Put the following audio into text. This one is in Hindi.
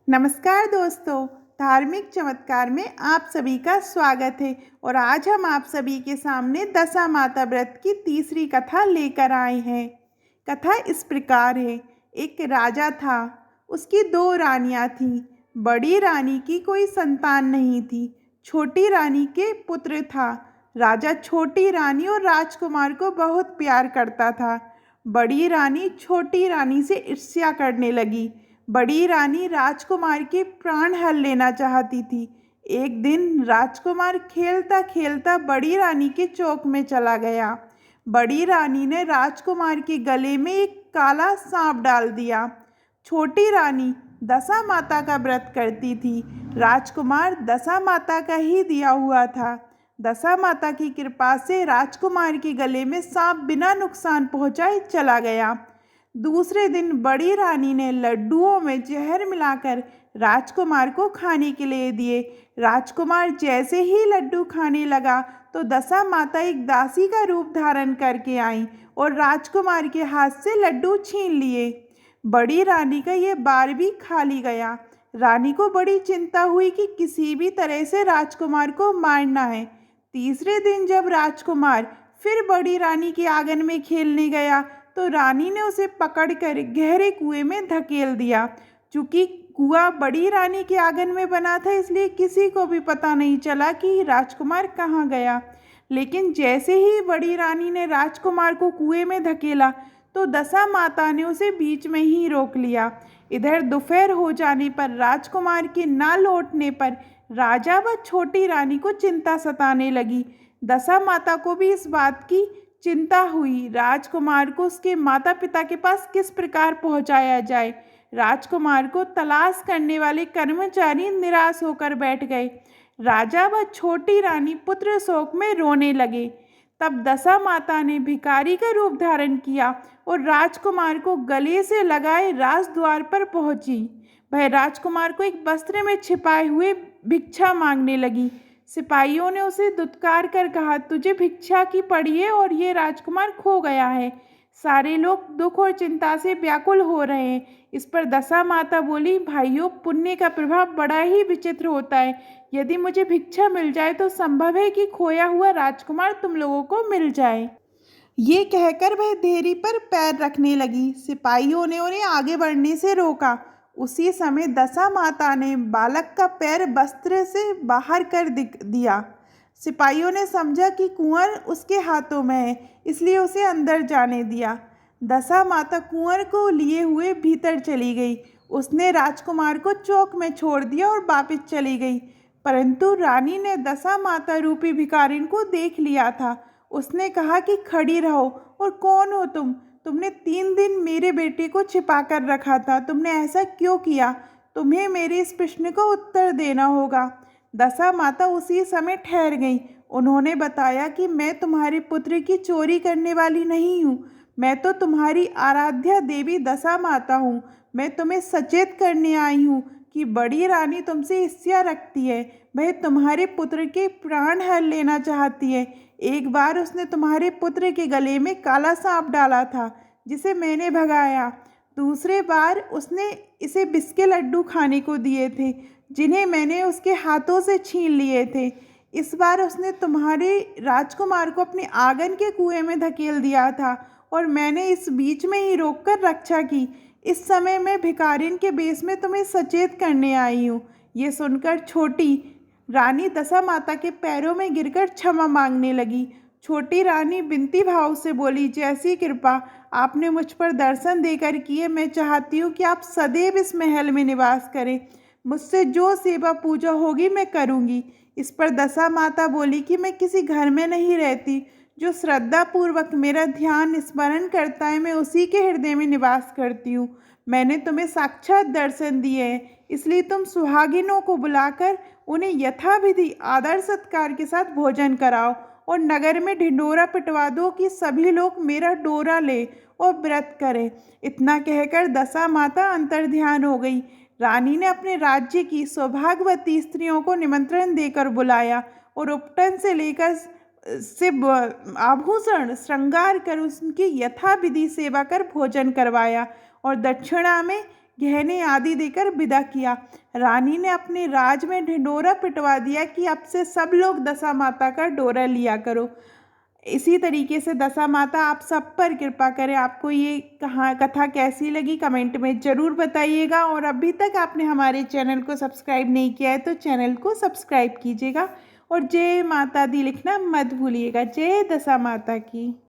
नमस्कार दोस्तों, धार्मिक चमत्कार में आप सभी का स्वागत है। और आज हम आप सभी के सामने दशा माता व्रत की तीसरी कथा लेकर आए हैं। कथा इस प्रकार है। एक राजा था, उसकी दो रानियां थीं। बड़ी रानी की कोई संतान नहीं थी, छोटी रानी के पुत्र था। राजा छोटी रानी और राजकुमार को बहुत प्यार करता था। बड़ी रानी छोटी रानी से ईर्ष्या करने लगी। बड़ी रानी राजकुमार के प्राण हर लेना चाहती थी। एक दिन राजकुमार खेलता खेलता बड़ी रानी के चौक में चला गया। बड़ी रानी ने राजकुमार के गले में एक काला सांप डाल दिया। छोटी रानी दशा माता का व्रत करती थी। राजकुमार दशा माता का ही दिया हुआ था। दशा माता की कृपा से राजकुमार के गले में सांप बिना नुकसान पहुंचाए चला गया। दूसरे दिन बड़ी रानी ने लड्डुओं में जहर मिलाकर राजकुमार को खाने के लिए दिए। राजकुमार जैसे ही लड्डू खाने लगा तो दशा माता एक दासी का रूप धारण करके आई और राजकुमार के हाथ से लड्डू छीन लिए। बड़ी रानी का ये बार भी खाली गया। रानी को बड़ी चिंता हुई कि किसी भी तरह से राजकुमार को मारना है। तीसरे दिन जब राजकुमार फिर बड़ी रानी के आंगन में खेलने गया तो रानी ने उसे पकड़कर गहरे कुएं में धकेल दिया। चूंकि कुआं बड़ी रानी के आंगन में बना था, इसलिए किसी को भी पता नहीं चला कि राजकुमार कहाँ गया। लेकिन जैसे ही बड़ी रानी ने राजकुमार को कुएं में धकेला तो दशा माता ने उसे बीच में ही रोक लिया। इधर दोपहर हो जाने पर राजकुमार के ना लौटने पर राजा व छोटी रानी को चिंता सताने लगी। दशा माता को भी इस बात की चिंता हुई। राजकुमार को उसके माता पिता के पास किस प्रकार पहुंचाया जाए। राजकुमार को तलाश करने वाले कर्मचारी निराश होकर बैठ गए। राजा व छोटी रानी पुत्र शोक में रोने लगे। तब दशा माता ने भिखारी का रूप धारण किया और राजकुमार को गले से लगाए राजद्वार पर पहुंची। वह राजकुमार को एक वस्त्र में छिपाए हुए भिक्षा मांगने लगी। सिपाहियों ने उसे दुत्कार कर कहा, तुझे भिक्षा की पड़ी है और ये राजकुमार खो गया है। सारे लोग दुख और चिंता से व्याकुल हो रहे हैं। इस पर दशा माता बोली, भाइयों, पुण्य का प्रभाव बड़ा ही विचित्र होता है। यदि मुझे भिक्षा मिल जाए तो संभव है कि खोया हुआ राजकुमार तुम लोगों को मिल जाए। ये कहकर वह देहरी पर पैर रखने लगी। सिपाहियों ने उन्हें आगे बढ़ने से रोका। उसी समय दशा माता ने बालक का पैर वस्त्र से बाहर कर दिया। सिपाहियों ने समझा कि कुंवर उसके हाथों में है, इसलिए उसे अंदर जाने दिया। दशा माता कुंवर को लिए हुए भीतर चली गई। उसने राजकुमार को चौक में छोड़ दिया और वापस चली गई। परंतु रानी ने दशा माता रूपी भिखारिन को देख लिया था। उसने कहा कि खड़ी रहो, और कौन हो तुम? तुमने 3 दिन मेरे बेटे को छिपा कर रखा था, तुमने ऐसा क्यों किया? तुम्हें मेरे इस प्रश्न का उत्तर देना होगा। दशा माता उसी समय ठहर गई। उन्होंने बताया कि मैं तुम्हारे पुत्र की चोरी करने वाली नहीं हूँ। मैं तो तुम्हारी आराध्या देवी दशा माता हूँ। मैं तुम्हें सचेत करने आई हूँ कि बड़ी रानी तुमसे ईर्ष्या रखती है। वह तुम्हारे पुत्र के प्राण हर लेना चाहती है। एक बार उसने तुम्हारे पुत्र के गले में काला सांप डाला था, जिसे मैंने भगाया। दूसरे बार उसने इसे बिस्के लड्डू खाने को दिए थे, जिन्हें मैंने उसके हाथों से छीन लिए थे। इस बार उसने तुम्हारे राजकुमार को अपने आंगन के कुएं में धकेल दिया था और मैंने इस बीच में ही रोककर रक्षा की। इस समय मैं भिखारिन के बेस में तुम्हें सचेत करने आई हूँ। ये सुनकर छोटी रानी दशा माता के पैरों में गिरकर क्षमा मांगने लगी। छोटी रानी बिनती भाव से बोली, जैसी कृपा आपने मुझ पर दर्शन देकर की है, मैं चाहती हूँ कि आप सदैव इस महल में निवास करें। मुझसे जो सेवा पूजा होगी मैं करूँगी। इस पर दशा माता बोली कि मैं किसी घर में नहीं रहती। जो श्रद्धा पूर्वक मेरा ध्यान स्मरण करता है, मैं उसी के हृदय में निवास करती हूँ। मैंने तुम्हें साक्षात दर्शन दिए हैं, इसलिए तुम सुहागिनों को बुलाकर उन्हें यथाविधि आदर सत्कार के साथ भोजन कराओ और नगर में ढिंढोरा पिटवा दो कि सभी लोग मेरा डोरा ले और व्रत करें। इतना कहकर दशा माता अंतर्ध्यान हो गई। रानी ने अपने राज्य की सौभाग्यवती स्त्रियों को निमंत्रण देकर बुलाया और उपटन से लेकर आभूषण श्रृंगार कर उनकी यथाविधि सेवा कर भोजन करवाया और दक्षिणा में गहने आदि देकर विदा किया। रानी ने अपने राज में ढिंढोरा पिटवा दिया कि अब से सब लोग दशा माता का डोरा लिया करो। इसी तरीके से दशा माता आप सब पर कृपा करे। आपको ये कथा कैसी लगी कमेंट में ज़रूर बताइएगा, और अभी तक आपने हमारे चैनल को सब्सक्राइब नहीं किया है तो चैनल को सब्सक्राइब कीजिएगा, और जय माता दी लिखना मत भूलिएगा। जय दशा माता की।